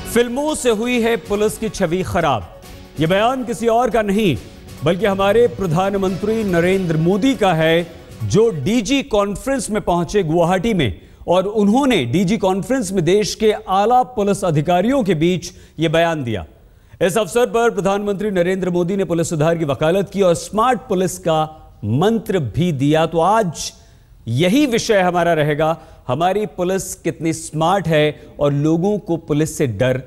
फिल्मों से हुई है पुलिस की छवि खराब। यह बयान किसी और का नहीं बल्कि हमारे प्रधानमंत्री नरेंद्र मोदी का है, जो डीजी कॉन्फ्रेंस में पहुंचे गुवाहाटी में, और उन्होंने डीजी कॉन्फ्रेंस में देश के आला पुलिस अधिकारियों के बीच यह बयान दिया। इस अवसर पर प्रधानमंत्री नरेंद्र मोदी ने पुलिस सुधार की वकालत की और स्मार्ट पुलिस का मंत्र भी दिया। तो आज यही विषय हमारा रहेगा, हमारी पुलिस कितनी स्मार्ट है और लोगों को पुलिस से डर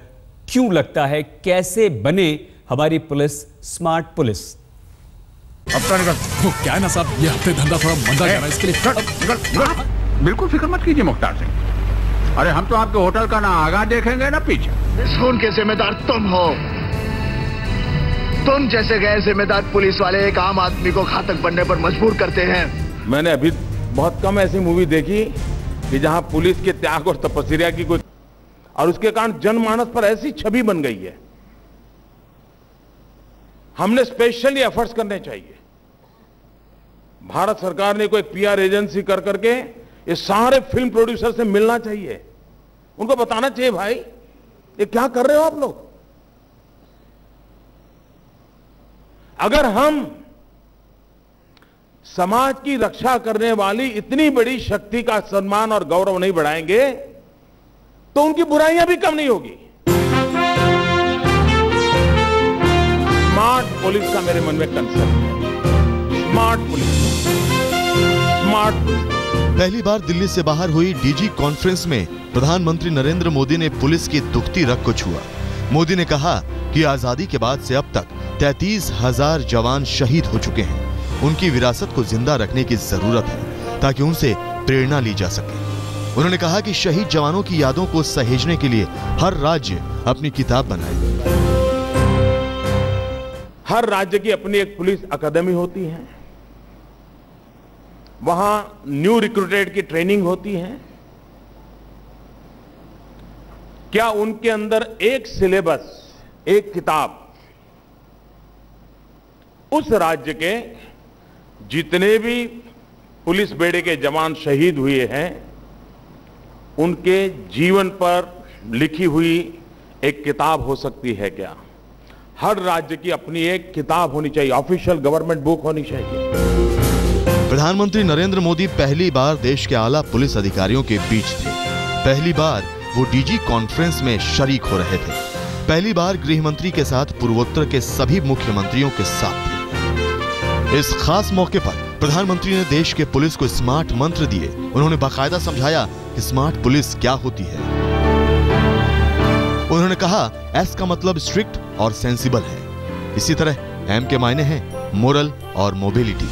क्यों लगता है, कैसे बने हमारी पुलिस स्मार्ट पुलिस। अब तो निकल। वो क्या है ना साहब, ये हफ्ते धंधा थोड़ा मंदा जा रहा है, इसके लिए बिल्कुल फिक्र मत कीजिए मुख्तार सिंह। अरे हम तो आपके होटल का ना आगा देखेंगे ना पीछे। इस खून के जिम्मेदार तुम हो। तुम जैसे गैर जिम्मेदार पुलिस वाले एक आम आदमी को घातक बनने पर मजबूर करते हैं। मैंने अभी बहुत कम ऐसी मूवी देखी कि जहां पुलिस के त्याग और तपस्या की कोई, और उसके कारण जनमानस पर ऐसी छवि बन गई है। हमने स्पेशली एफर्ट्स करने चाहिए। भारत सरकार ने कोई पीआर एजेंसी कर करके ये सारे फिल्म प्रोड्यूसर से मिलना चाहिए, उनको बताना चाहिए भाई ये क्या कर रहे हो आप लोग। अगर हम समाज की रक्षा करने वाली इतनी बड़ी शक्ति का सम्मान और गौरव नहीं बढ़ाएंगे तो उनकी बुराइयां भी कम नहीं होगी। स्मार्ट पुलिस का मेरे मन में कंसेप्ट है। Smart police, smart police. पहली बार दिल्ली से बाहर हुई डीजी कॉन्फ्रेंस में प्रधानमंत्री नरेंद्र मोदी ने पुलिस की दुखती रग को छुआ। मोदी ने कहा कि आजादी के बाद से अब तक 33,000 जवान शहीद हो चुके हैं। उनकी विरासत को जिंदा रखने की जरूरत है ताकि उनसे प्रेरणा ली जा सके। उन्होंने कहा कि शहीद जवानों की यादों को सहेजने के लिए हर राज्य अपनी किताब बनाए। हर राज्य की अपनी एक पुलिस अकादमी होती है, वहां न्यू रिक्रूटेड की ट्रेनिंग होती है। क्या उनके अंदर एक सिलेबस, एक किताब उस राज्य के जितने भी पुलिस बेड़े के जवान शहीद हुए हैं उनके जीवन पर लिखी हुई एक किताब हो सकती है क्या? हर राज्य की अपनी एक किताब होनी चाहिए, ऑफिशियल गवर्नमेंट बुक होनी चाहिए। प्रधानमंत्री नरेंद्र मोदी पहली बार देश के आला पुलिस अधिकारियों के बीच थे। पहली बार वो डीजी कॉन्फ्रेंस में शरीक हो रहे थे। पहली बार गृह मंत्री के साथ पूर्वोत्तर के सभी मुख्यमंत्रियों के साथ थे। इस खास मौके पर प्रधानमंत्री ने देश के पुलिस को स्मार्ट मंत्र दिए। उन्होंने बाकायदा समझाया कि स्मार्ट पुलिस क्या होती है। उन्होंने कहा एस का मतलब स्ट्रिक्ट और सेंसिबल है। इसी तरह एम के मायने हैं मोरल और मोबिलिटी।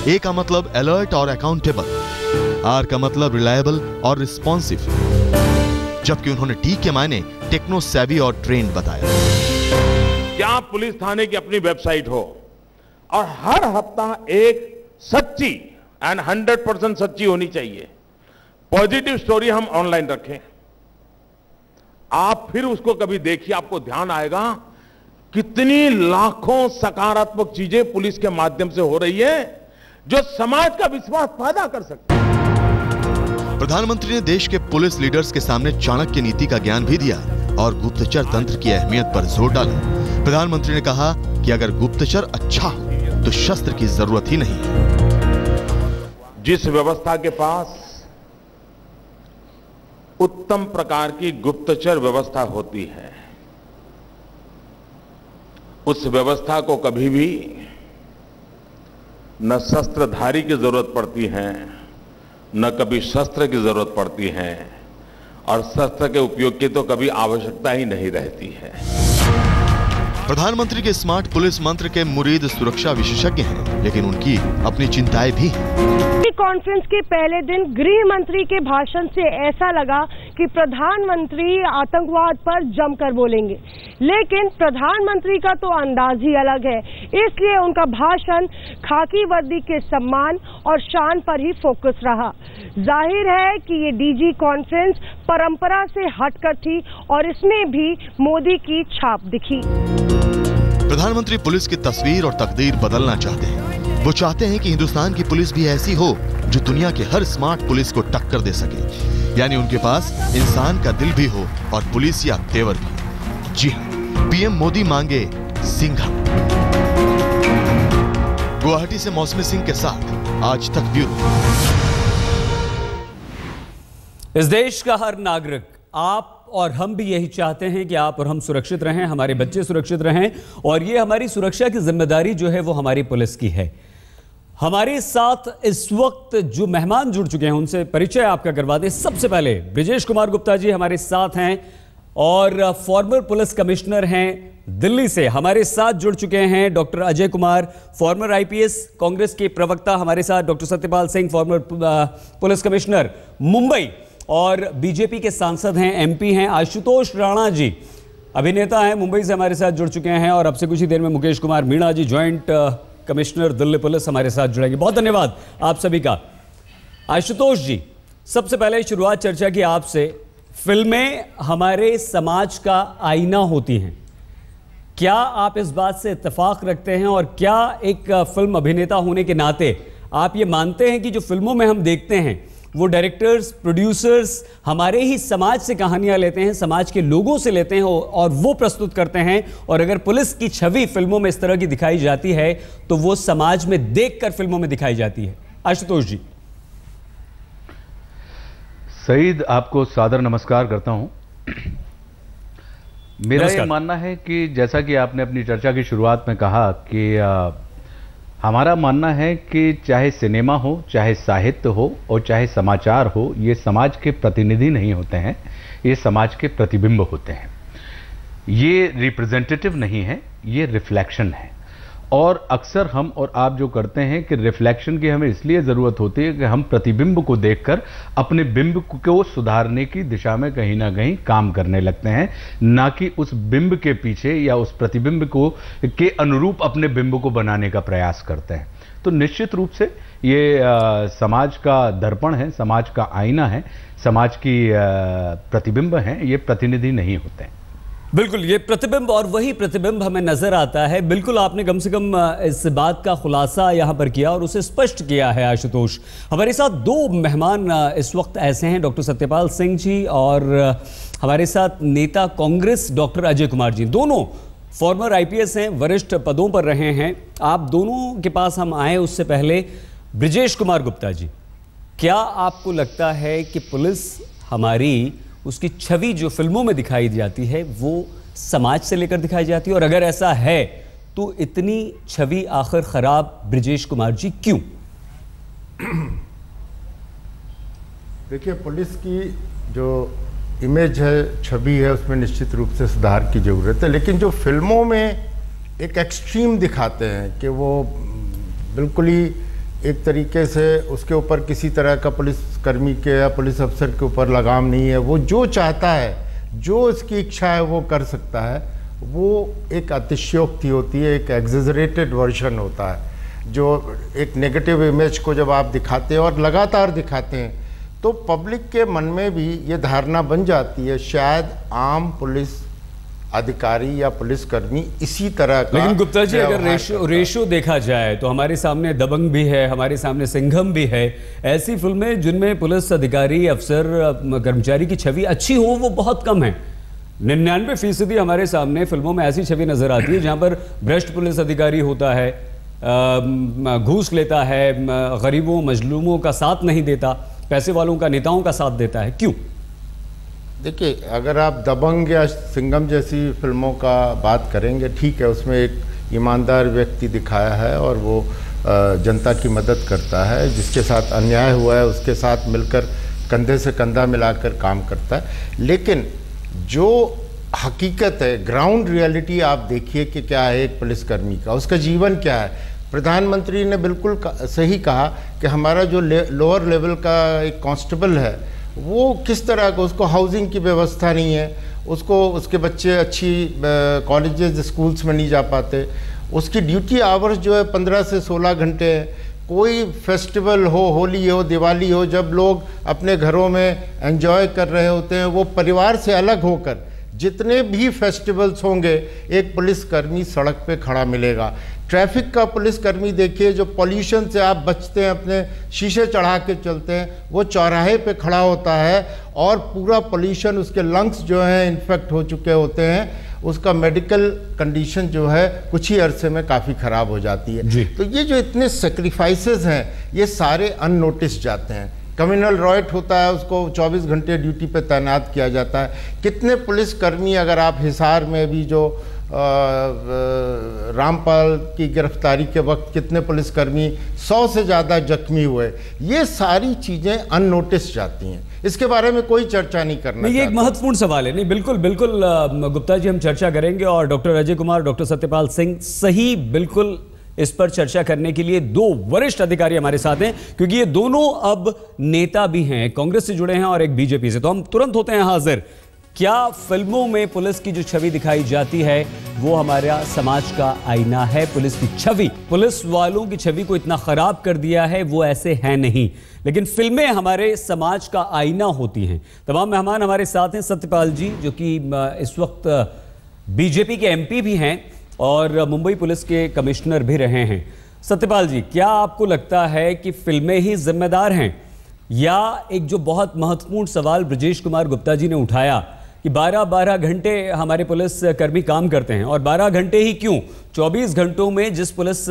ए का मतलब अलर्ट और अकाउंटेबल। आर का मतलब रिलायबल और रिस्पॉन्सिव। जबकि उन्होंने टी के मायने टेक्नो सेवी और ट्रेंड बताया। क्या पुलिस थाने की अपनी वेबसाइट हो और हर हफ्ता एक सच्ची एंड 100% सच्ची होनी चाहिए पॉजिटिव स्टोरी हम ऑनलाइन रखें। आप फिर उसको कभी देखिए, आपको ध्यान आएगा कितनी लाखों सकारात्मक चीजें पुलिस के माध्यम से हो रही है जो समाज का विश्वास पैदा कर सकती है। प्रधानमंत्री ने देश के पुलिस लीडर्स के सामने चाणक्य नीति का ज्ञान भी दिया और गुप्तचर तंत्र की अहमियत पर जोर डाला। प्रधानमंत्री ने कहा कि अगर गुप्तचर अच्छा हो तो शस्त्र की जरूरत ही नहीं है। जिस व्यवस्था के पास उत्तम प्रकार की गुप्तचर व्यवस्था होती है उस व्यवस्था को कभी भी न शस्त्रधारी की जरूरत पड़ती है न कभी शस्त्र की जरूरत पड़ती है, और शस्त्र के उपयोग की तो कभी आवश्यकता ही नहीं रहती है। प्रधानमंत्री के स्मार्ट पुलिस मंत्र के मुरीद सुरक्षा विशेषज्ञ हैं, लेकिन उनकी अपनी चिंताएं भी हैं। कॉन्फ्रेंस के पहले दिन गृह मंत्री के भाषण से ऐसा लगा कि प्रधानमंत्री आतंकवाद पर जमकर बोलेंगे, लेकिन प्रधानमंत्री का तो अंदाज ही अलग है। इसलिए उनका भाषण खाकी वर्दी के सम्मान और शान पर ही फोकस रहा। जाहिर है कि ये डीजी कॉन्फ्रेंस परंपरा से हटकर थी और इसमें भी मोदी की छाप दिखी। प्रधानमंत्री पुलिस की तस्वीर और तकदीर बदलना चाहते हैं। वो चाहते हैं कि हिंदुस्तान की पुलिस भी ऐसी हो जो दुनिया के हर स्मार्ट पुलिस को टक्कर दे सके। यानी उनके पास इंसान का दिल भी हो और पुलिसिया तेवर भी। जी हाँ, पीएम मोदी मांगे सिंघम। गुवाहाटी से मौसमी सिंह के साथ आज तक ब्यूरो। इस देश का हर नागरिक, आप और हम भी यही चाहते हैं कि आप और हम सुरक्षित रहें, हमारे बच्चे सुरक्षित रहें, और ये हमारी सुरक्षा की जिम्मेदारी जो है वो हमारी पुलिस की है। हमारे साथ इस वक्त जो मेहमान जुड़ चुके हैं उनसे परिचय आपका करवा दें। सबसे पहले ब्रिजेश कुमार गुप्ता जी हमारे साथ हैं और फॉर्मर पुलिस कमिश्नर हैं दिल्ली से। हमारे साथ जुड़ चुके हैं doctor Ajay Kumar, farmer IPS, Congress के प्रवक्ता। हमारे साथ doctor Satyapal Singh, farmer police commissioner Mumbai और बीजेपी के सांसद हैं, एमपी हैं। आशुतोष राणा जी अभिनेता हैं, मुंबई से हमारे साथ जुड़ चुके हैं। और अब से कुछ ही देर में मुकेश कुमार मीणा जी, ज्वाइंट कमिश्नर दिल्ली पुलिस, हमारे साथ जुड़ेंगे। बहुत धन्यवाद आप सभी का। आशुतोष जी, सबसे पहले शुरुआत चर्चा की आपसे। फिल्में हमारे समाज का आईना होती हैं, क्या आप इस बात से इत्तेफाक रखते हैं? और क्या एक फिल्म अभिनेता होने के नाते आप ये मानते हैं कि जो फिल्मों में हम देखते हैं वो डायरेक्टर्स, प्रोड्यूसर्स हमारे ही समाज से कहानियां लेते हैं, समाज के लोगों से लेते हैं और वो प्रस्तुत करते हैं? और अगर पुलिस की छवि फिल्मों में इस तरह की दिखाई जाती है तो वो समाज में देखकर फिल्मों में दिखाई जाती है। आशुतोष जी। सईद, आपको सादर नमस्कार करता हूं। मेरा ये मानना है कि जैसा कि आपने अपनी चर्चा की शुरुआत में कहा कि हमारा मानना है कि चाहे सिनेमा हो, चाहे साहित्य हो और चाहे समाचार हो, ये समाज के प्रतिनिधि नहीं होते हैं, ये समाज के प्रतिबिंब होते हैं। ये रिप्रेजेंटेटिव नहीं है, ये रिफ्लेक्शन है। और अक्सर हम और आप जो करते हैं कि रिफ्लेक्शन की हमें इसलिए ज़रूरत होती है कि हम प्रतिबिंब को देखकर अपने बिंब को सुधारने की दिशा में कहीं ना कहीं काम करने लगते हैं, ना कि उस बिंब के पीछे या उस प्रतिबिंब को के अनुरूप अपने बिंब को बनाने का प्रयास करते हैं। तो निश्चित रूप से ये समाज का दर्पण है, समाज का आईना है, समाज की प्रतिबिंब हैं, ये प्रतिनिधि नहीं होते हैं। बिल्कुल, ये प्रतिबिंब और वही प्रतिबिंब हमें नजर आता है। बिल्कुल, आपने कम से कम इस बात का खुलासा यहां पर किया और उसे स्पष्ट किया है। आशुतोष, हमारे साथ दो मेहमान इस वक्त ऐसे हैं, डॉक्टर सत्यपाल सिंह जी और हमारे साथ नेता कांग्रेस डॉक्टर अजय कुमार जी। दोनों फॉर्मर आईपीएस हैं, वरिष्ठ पदों पर रहे हैं। आप दोनों के पास हम आए उससे पहले ब्रिजेश कुमार गुप्ता जी, क्या आपको लगता है कि पुलिस हमारी उसकी छवि जो फिल्मों में दिखाई जाती है वो समाज से लेकर दिखाई जाती है? और अगर ऐसा है तो इतनी छवि आखिर खराब, ब्रिजेश कुमार जी, क्यों? देखिए, पुलिस की जो इमेज है, छवि है, उसमें निश्चित रूप से सुधार की ज़रूरत है। लेकिन जो फिल्मों में एक एक्सट्रीम दिखाते हैं कि वो बिल्कुल ही एक तरीके से उसके ऊपर किसी तरह का पुलिसकर्मी के या पुलिस अफसर के ऊपर लगाम नहीं है, वो जो चाहता है, जो उसकी इच्छा है वो कर सकता है, वो एक अतिशयोक्ति होती है, एक एग्जेजरेटेड वर्जन होता है। जो एक नेगेटिव इमेज को जब आप दिखाते हैं और लगातार दिखाते हैं तो पब्लिक के मन में भी ये धारणा बन जाती है शायद आम पुलिस अधिकारी या पुलिसकर्मी इसी तरह का। लेकिन गुप्ता जी, अगर रेशो देखा जाए तो हमारे सामने दबंग भी है, हमारे सामने सिंघम भी है। ऐसी फिल्में जिनमें पुलिस अधिकारी, अफसर, कर्मचारी की छवि अच्छी हो वो बहुत कम है। 99% हमारे सामने फिल्मों में ऐसी छवि नजर आती है जहां पर भ्रष्ट पुलिस अधिकारी होता है, घूस लेता है, गरीबों मजलूमों का साथ नहीं देता, पैसे वालों का, नेताओं का साथ देता है। क्यों? देखिए, अगर आप दबंग या सिंघम जैसी फिल्मों का बात करेंगे, ठीक है, उसमें एक ईमानदार व्यक्ति दिखाया है और वो जनता की मदद करता है, जिसके साथ अन्याय हुआ है उसके साथ मिलकर कंधे से कंधा मिलाकर काम करता है। लेकिन जो हकीकत है, ग्राउंड रियलिटी आप देखिए कि क्या है एक पुलिसकर्मी का, उसका जीवन क्या है। प्रधानमंत्री ने बिल्कुल सही कहा कि हमारा जो लोअर लेवल का एक कांस्टेबल है वो किस तरह का, उसको हाउसिंग की व्यवस्था नहीं है, उसको उसके बच्चे अच्छी कॉलेजेस स्कूल्स में नहीं जा पाते, उसकी ड्यूटी आवर्स जो है 15 से 16 घंटे है। कोई फेस्टिवल हो, होली हो, दिवाली हो, जब लोग अपने घरों में एंजॉय कर रहे होते हैं, वो परिवार से अलग होकर जितने भी फेस्टिवल्स होंगे एक पुलिसकर्मी सड़क पे खड़ा मिलेगा। ट्रैफिक का पुलिसकर्मी देखिए, जो पॉल्यूशन से आप बचते हैं, अपने शीशे चढ़ा के चलते हैं, वो चौराहे पे खड़ा होता है और पूरा पॉल्यूशन, उसके लंग्स जो हैं इन्फेक्ट हो चुके होते हैं, उसका मेडिकल कंडीशन जो है कुछ ही अरसे में काफ़ी ख़राब हो जाती है। तो ये जो इतने सेक्रीफाइसेस हैं, ये सारे अननोटिस जाते हैं। कम्युनल रॉयट होता है, उसको 24 घंटे ड्यूटी पे तैनात किया जाता है। कितने पुलिसकर्मी, अगर आप हिसार में भी जो रामपाल की गिरफ्तारी के वक्त कितने पुलिसकर्मी 100 से ज़्यादा जख्मी हुए, ये सारी चीज़ें अननोटिस जाती हैं। इसके बारे में कोई चर्चा नहीं करना। ये एक महत्वपूर्ण सवाल है। नहीं, बिल्कुल बिल्कुल गुप्ता जी, हम चर्चा करेंगे और डॉक्टर अजय कुमार, डॉक्टर सत्यपाल सिंह सही बिल्कुल इस पर चर्चा करने के लिए दो वरिष्ठ अधिकारी हमारे साथ हैं, क्योंकि ये दोनों अब नेता भी हैं, कांग्रेस से जुड़े हैं और एक बीजेपी से। तो हम तुरंत होते हैं हाजिर। क्या फिल्मों में पुलिस की जो छवि दिखाई जाती है वो हमारा समाज का आईना है? पुलिस की छवि, पुलिस वालों की छवि को इतना खराब कर दिया है, वो ऐसे है नहीं, लेकिन फिल्में हमारे समाज का आईना होती हैं। तमाम मेहमान हमारे साथ हैं। सत्यपाल जी, जो कि इस वक्त बीजेपी के एमपी भी हैं और मुंबई पुलिस के कमिश्नर भी रहे हैं। सत्यपाल जी, क्या आपको लगता है कि फिल्में ही जिम्मेदार हैं, या एक जो बहुत महत्वपूर्ण सवाल ब्रजेश कुमार गुप्ता जी ने उठाया कि 12-12 घंटे हमारे पुलिस कर्मी काम करते हैं, और 12 घंटे ही क्यों, 24 घंटों में जिस पुलिस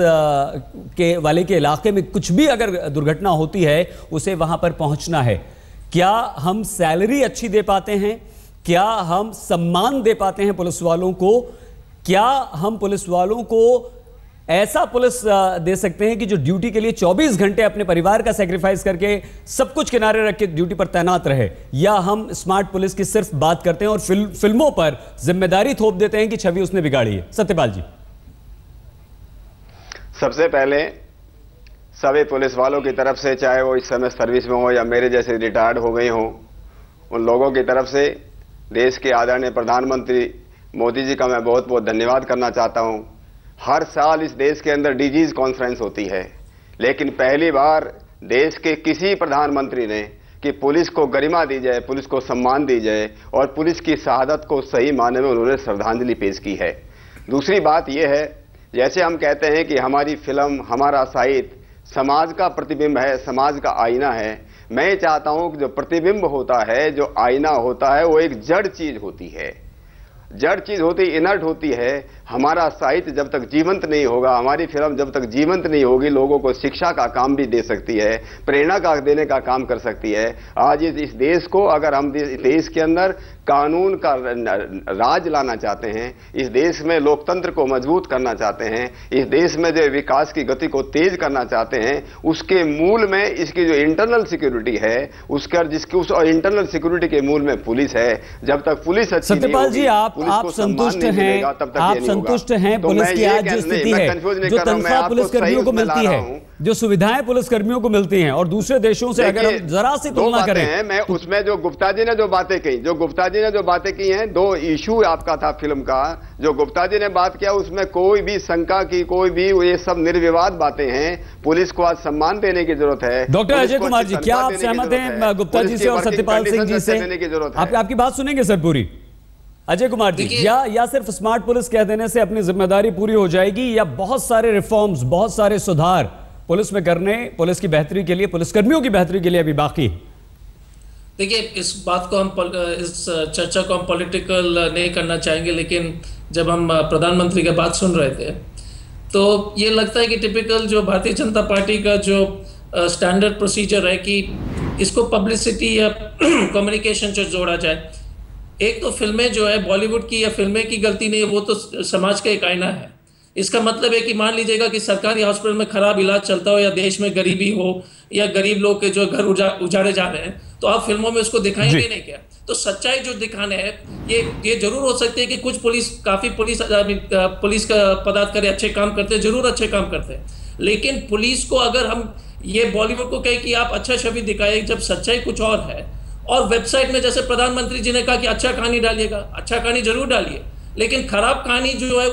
के वाले के इलाके में कुछ भी अगर दुर्घटना होती है उसे वहां पर पहुंचना है। क्या हम सैलरी अच्छी दे पाते हैं? क्या हम सम्मान दे पाते हैं पुलिस वालों को? क्या हम पुलिस वालों को ऐसा पुलिस दे सकते हैं कि जो ड्यूटी के लिए 24 घंटे अपने परिवार का सैक्रिफाइस करके सब कुछ किनारे रख के ड्यूटी पर तैनात रहे? या हम स्मार्ट पुलिस की सिर्फ बात करते हैं और फिल्मों पर जिम्मेदारी थोप देते हैं कि छवि उसने बिगाड़ी है? सत्यपाल जी। सबसे पहले सभी पुलिस वालों की तरफ से, चाहे वो इस समय सर्विस में हो या मेरे जैसे रिटायर्ड हो गए हों, उन लोगों की तरफ से देश के आदरणीय प्रधानमंत्री मोदी जी का मैं बहुत बहुत धन्यवाद करना चाहता हूं। हर साल इस देश के अंदर डीजीज कॉन्फ्रेंस होती है, लेकिन पहली बार देश के किसी प्रधानमंत्री ने कि पुलिस को गरिमा दी जाए, पुलिस को सम्मान दी जाए और पुलिस की शहादत को सही मायने में उन्होंने श्रद्धांजलि पेश की है। दूसरी बात यह है, जैसे हम कहते हैं कि हमारी फिल्म, हमारा साहित्य समाज का प्रतिबिंब है, समाज का आईना है। मैं चाहता हूं कि जो प्रतिबिंब होता है, जो आईना होता है, वो एक जड़ चीज होती है, जड़ चीज होती, इनर्ट होती है। हमारा साहित्य जब तक जीवंत नहीं होगा, हमारी फिल्म जब तक जीवंत नहीं होगी, लोगों को शिक्षा का काम भी दे सकती है, प्रेरणा का देने का काम कर सकती है। आज इस देश को, अगर हम देश के अंदर कानून का राज लाना चाहते हैं, इस देश में लोकतंत्र को मजबूत करना चाहते हैं, इस देश में जो विकास की गति को तेज करना चाहते हैं, उसके मूल में इसकी जो इंटरनल सिक्योरिटी है, उसका जिसकी उस इंटरनल सिक्योरिटी के मूल में पुलिस है। जब तक पुलिस अच्छी नहीं होगी, सत्यपाल जी, आप संतुष्ट हैं? आप संतुष्ट हैं पुलिस की आज जो स्थिति है, जो तनख्वाह पुलिसकर्मियों को मिलती है, जो सुविधाएं पुलिसकर्मियों को मिलती हैं, और दूसरे देशों से अगर हम जरा सी तुलना करें? मैं उसमें जो गुप्ता जी ने जो बातें की हैं, दो इशू आपका था फिल्म का, जो गुप्ता जी ने बात किया उसमें कोई भी शंका की, कोई भी, ये सब निर्विवाद बातें हैं। पुलिस को आज सम्मान देने की जरूरत है। डॉक्टर अजय कुमार जी, क्या आप सहमत हैं गुप्ता जी से और सत्यपाल सिंह जी से? आपकी बात सुनेंगे सर पूरी? अजय कुमार जी, या सिर्फ स्मार्ट पुलिस कह देने से अपनी जिम्मेदारी पूरी हो जाएगी, या बहुत सारे रिफॉर्म्स, बहुत सारे सुधार पुलिस में करने, पुलिस की बेहतरी के लिए, पुलिसकर्मियों की बेहतरी के लिए अभी बाकी? देखिए, इस बात को हम, इस चर्चा को हम पॉलिटिकल नहीं करना चाहेंगे, लेकिन जब हम प्रधानमंत्री की बात सुन रहे थे तो ये लगता है कि टिपिकल जो भारतीय जनता पार्टी का जो स्टैंडर्ड प्रोसीजर है कि इसको पब्लिसिटी या कम्युनिकेशन से जोड़ा जाए। एक तो फिल्में जो है बॉलीवुड की या फिल्में की गलती नहीं है, वो तो समाज का एक आईना है। इसका मतलब है कि मान लीजिएगा कि सरकारी हॉस्पिटल में खराब इलाज चलता हो, या देश में गरीबी हो, या गरीब लोग के जो घर उजाड़े जा रहे हैं, तो आप फिल्मों में उसको दिखाएंगे नहीं क्या? तो सच्चाई जो दिखाने है, ये जरूर हो सकती है कि कुछ काफी पुलिस का पदाधिकारी अच्छे काम करते हैं, जरूर अच्छे काम करते हैं, लेकिन पुलिस को अगर हम ये बॉलीवुड को कहे कि आप अच्छा छवि दिखाए, जब सच्चाई कुछ और है। और वेबसाइट में जैसे प्रधानमंत्री जी ने कहा कि अच्छा कहानी डालिएगा, अच्छा कहानी जरूर डालिए, लेकिन खराब कहानी जो है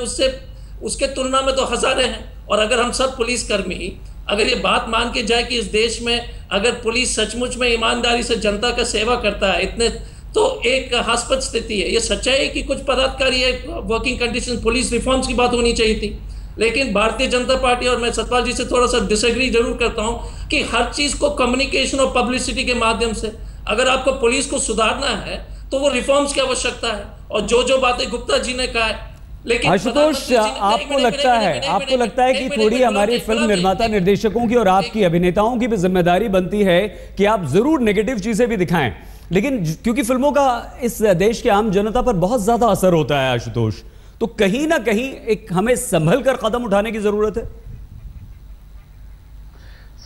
उसके तुलना में तो हजारे हैं। और अगर हम सब पुलिसकर्मी अगर ये बात मान के जाए कि इस देश में अगर पुलिस सचमुच में ईमानदारी से जनता का सेवा करता है इतने, तो एक हास्पद स्थिति है। ये सच्चाई है कि कुछ पदाधिकारी है, वर्किंग कंडीशन, पुलिस रिफॉर्म्स की बात होनी चाहिए थी। लेकिन भारतीय जनता पार्टी, और मैं सतपाल जी से थोड़ा सा डिसएग्री जरूर करता हूं कि हर चीज को कम्युनिकेशन और पब्लिसिटी के माध्यम से, अगर आपको पुलिस को सुधारना है तो वो रिफॉर्म्स की आवश्यकता है, और जो बातें गुप्ता जी ने कहा है। लेकिन आशुतोष, आपको लगता है कि थोड़ी हमारी फिल्म निर्माता निर्देशकों की और आपकी अभिनेताओं की भी जिम्मेदारी बनती है कि आप जरूर नेगेटिव चीजें भी दिखाएं, लेकिन क्योंकि फिल्मों का इस देश के आम जनता पर बहुत ज्यादा असर होता है आशुतोष, तो कहीं ना कहीं एक हमें संभल कर कदम उठाने की जरूरत है।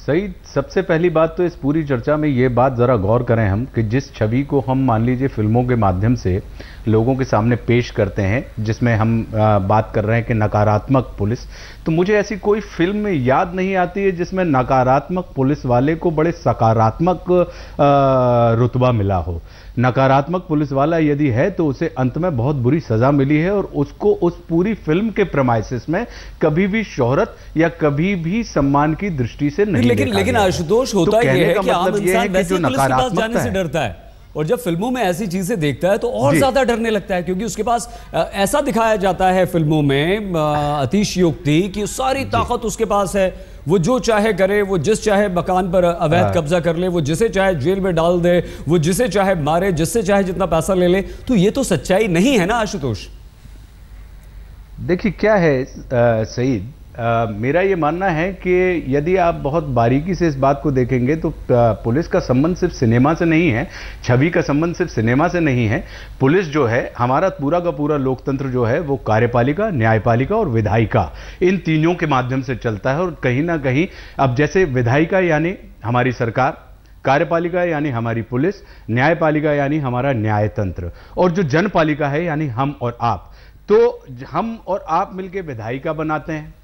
सही, सबसे पहली बात तो इस पूरी चर्चा में ये बात जरा गौर करें हम कि जिस छवि को हम मान लीजिए फिल्मों के माध्यम से लोगों के सामने पेश करते हैं, जिसमें हम बात कर रहे हैं कि नकारात्मक पुलिस, तो मुझे ऐसी कोई फिल्म याद नहीं आती है जिसमें नकारात्मक पुलिस वाले को बड़े सकारात्मक रुतबा मिला हो। नकारात्मक पुलिस वाला यदि है तो उसे अंत में बहुत बुरी सजा मिली है, और उसको उस पूरी फिल्म के प्रमाइसिस में कभी भी शोहरत या कभी भी सम्मान की दृष्टि से नहीं लेकिन आशुतोष, होता यह है कि आम इंसान वैसे पुलिस के पास जाने से डरता है, और जब फिल्मों में ऐसी चीजें देखता है तो और ज्यादा डरने लगता है, क्योंकि उसके पास ऐसा दिखाया जाता है फिल्मों में अतिशयोक्ति कि सारी ताकत उसके पास है, वो जो चाहे करे, वो जिस चाहे मकान पर अवैध कब्जा कर ले, वो जिसे चाहे जेल में डाल दे, वो जिसे चाहे मारे, जिससे चाहे जितना पैसा ले ले। तो ये तो सच्चाई नहीं है ना आशुतोष। देखिए क्या है सईद, मेरा ये मानना है कि यदि आप बहुत बारीकी से इस बात को देखेंगे तो पुलिस का संबंध सिर्फ सिनेमा से नहीं है, छवि का संबंध सिर्फ सिनेमा से नहीं है। पुलिस जो है, हमारा पूरा का पूरा लोकतंत्र जो है वो कार्यपालिका, न्यायपालिका और विधायिका, इन तीनों के माध्यम से चलता है। और कहीं ना कहीं अब जैसे विधायिका यानी हमारी सरकार, कार्यपालिका यानी हमारी पुलिस, न्यायपालिका यानी हमारा न्यायतंत्र, और जो जनपालिका है यानी हम और आप, तो हम और आप मिलकर विधायिका बनाते हैं।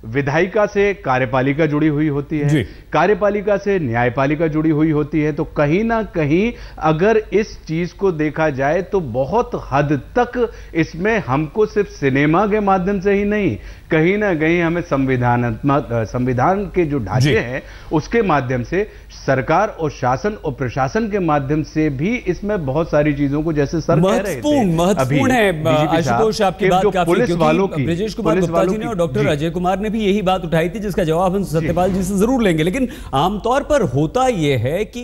विधायिका से कार्यपालिका जुड़ी हुई होती है, कार्यपालिका से न्यायपालिका जुड़ी हुई होती है। तो कहीं ना कहीं अगर इस चीज को देखा जाए तो बहुत हद तक इसमें हमको सिर्फ सिनेमा के माध्यम से ही नहीं, कहीं ना कहीं हमें संविधान के जो ढांचे हैं उसके माध्यम से, सरकार और शासन और प्रशासन के माध्यम से भी इसमें बहुत सारी चीजों को, जैसे सर कह रहे थे, महत्वपूर्ण है आशुतोष आपकी बात काफी, पुलिस वालों की, ब्रजेश कुमार गुप्ता जी ने और डॉक्टर अजय कुमार ने भी यही बात उठाई थी, जिसका जवाब हम सत्यपाल जी से जरूर लेंगे। लेकिन आमतौर पर होता यह है कि